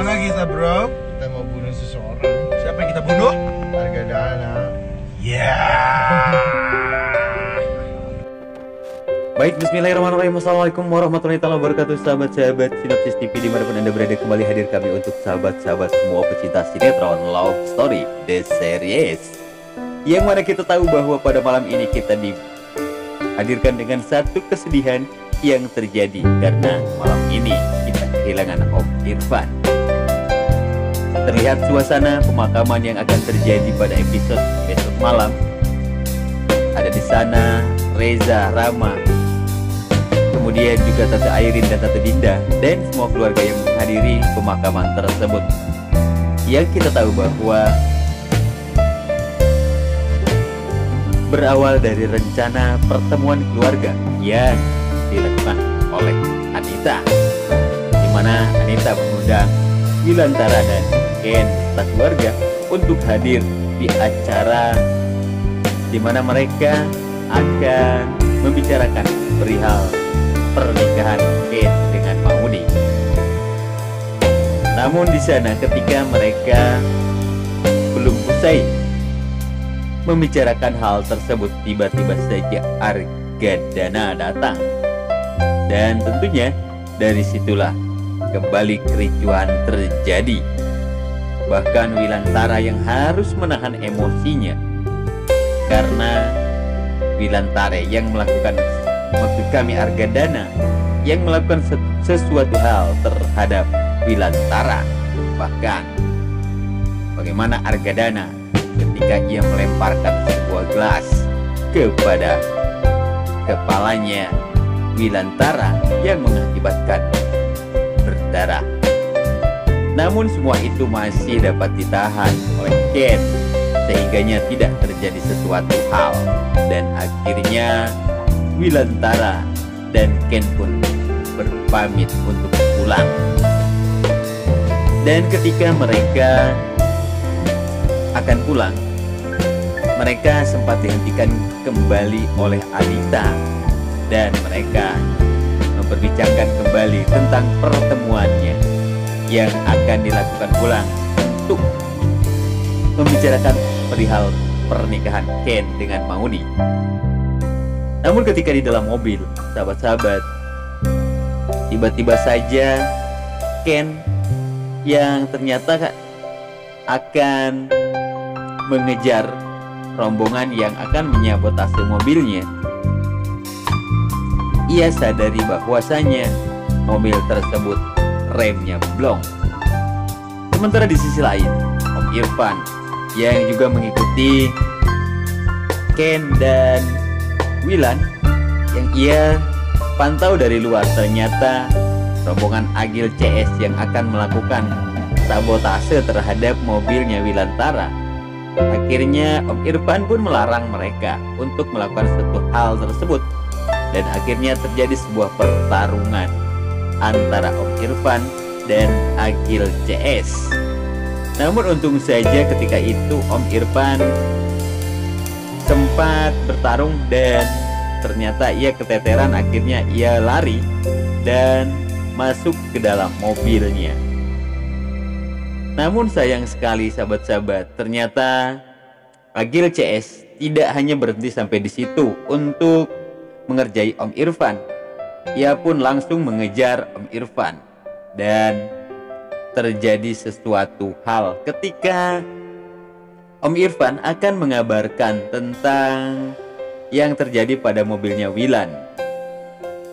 Kemana kita, bro? Kita mau bunuh seseorang. Siapa yang kita bunuh? Argadana. Ya. Baik, bismillahirrahmanirrahim. Assalamualaikum warahmatullahi wabarakatuh. Sahabat-sahabat Sinopsis TV dimanapun anda berada, kembali hadir kami untuk sahabat-sahabat semua pecinta sinetron Love Story The Series, yang mana kita tahu bahwa pada malam ini kita dihadirkan dengan satu kesedihan yang terjadi karena malam ini kita kehilangan Om Irfan. Terlihat suasana pemakaman yang akan terjadi pada episode besok malam. Ada di sana Reza, Rama, kemudian juga Tante Airin dan Tante Dinda, dan semua keluarga yang menghadiri pemakaman tersebut. Yang kita tahu bahwa berawal dari rencana pertemuan keluarga yang dilakukan oleh Anita, di mana Anita mengundang Wilantara dan Ken serta keluarga untuk hadir di acara di mana mereka akan membicarakan perihal pernikahan Ken dengan Maudi. Namun di sana ketika mereka belum usai membicarakan hal tersebut, tiba-tiba saja Argadana datang. Dan tentunya dari situlah kembali kericuhan terjadi. Bahkan Wilantara yang harus menahan emosinya karena Wilantara yang melakukan, maksud kami Argadana, yang melakukan sesuatu hal terhadap Wilantara. Bahkan bagaimana Argadana ketika ia melemparkan sebuah gelas kepada kepalanya Wilantara yang mengakibatkan berdarah. Namun semua itu masih dapat ditahan oleh Ken, sehingganya tidak terjadi sesuatu hal, dan akhirnya Wilantara dan Ken pun berpamit untuk pulang. Dan ketika mereka akan pulang, mereka sempat dihentikan kembali oleh Anita, dan mereka memperbincangkan kembali tentang pertemuannya yang akan dilakukan ulang untuk membicarakan perihal pernikahan Ken dengan Maudi. Namun ketika di dalam mobil, sahabat-sahabat, tiba-tiba saja Ken yang ternyata akan mengejar rombongan yang akan menyabotase mobilnya, ia sadari bahwasanya mobil tersebut remnya blong. Sementara di sisi lain, Om Irfan yang juga mengikuti Ken dan Wilan yang ia pantau dari luar, ternyata rombongan Agil CS yang akan melakukan sabotase terhadap mobilnya Wilantara. Akhirnya Om Irfan pun melarang mereka untuk melakukan satu hal tersebut, dan akhirnya terjadi sebuah pertarungan antara Om Irfan dan Agil CS. Namun untung saja ketika itu Om Irfan sempat bertarung dan ternyata ia keteteran. Akhirnya ia lari dan masuk ke dalam mobilnya. Namun sayang sekali sahabat-sahabat, ternyata Agil CS tidak hanya berhenti sampai di situ untuk mengerjai Om Irfan. Ia pun langsung mengejar Om Irfan, dan terjadi sesuatu hal ketika Om Irfan akan mengabarkan tentang yang terjadi pada mobilnya Wilan.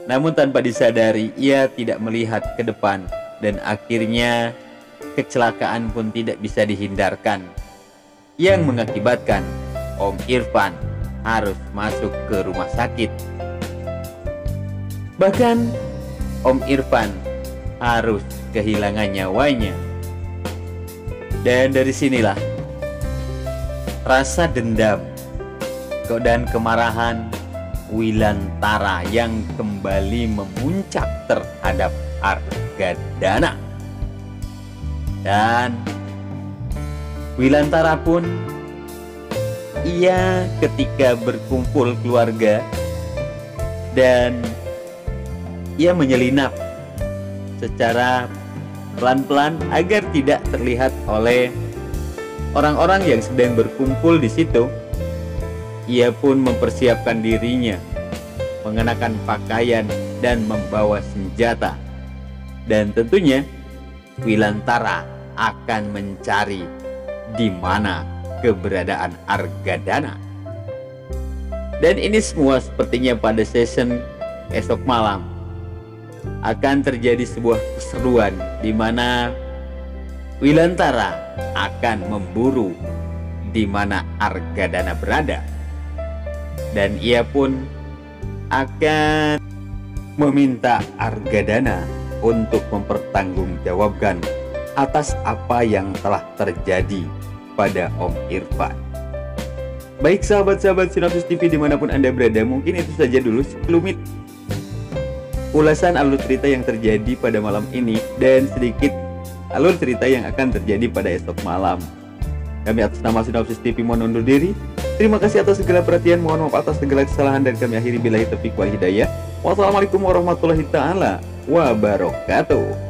Namun tanpa disadari ia tidak melihat ke depan, dan akhirnya kecelakaan pun tidak bisa dihindarkan, yang mengakibatkan Om Irfan harus masuk ke rumah sakit. Bahkan Om Irfan harus kehilangan nyawanya. Dan dari sinilah rasa dendam dan kemarahan Wilantara yang kembali memuncak terhadap Argadana. Dan Wilantara pun ia ketika berkumpul keluarga dan ia menyelinap secara pelan-pelan agar tidak terlihat oleh orang-orang yang sedang berkumpul di situ. Ia pun mempersiapkan dirinya, mengenakan pakaian dan membawa senjata. Dan tentunya Wilantara akan mencari di mana keberadaan Argadana. Dan ini semua sepertinya pada season esok malam akan terjadi sebuah keseruan di mana Wilantara akan memburu di mana Argadana berada. Dan ia pun akan meminta Argadana untuk mempertanggungjawabkan atas apa yang telah terjadi pada Om Irfan. Baik sahabat-sahabat Sinopsis TV dimanapun Anda berada, mungkin itu saja dulu sekelumit ulasan alur cerita yang terjadi pada malam ini dan sedikit alur cerita yang akan terjadi pada esok malam. Kami atas nama Sinopsis TV mohon undur diri. Terima kasih atas segala perhatian, mohon maaf atas segala kesalahan, dan kami akhiri billahi taufiq wal hidayah. Wassalamualaikum warahmatullahi taala wabarakatuh.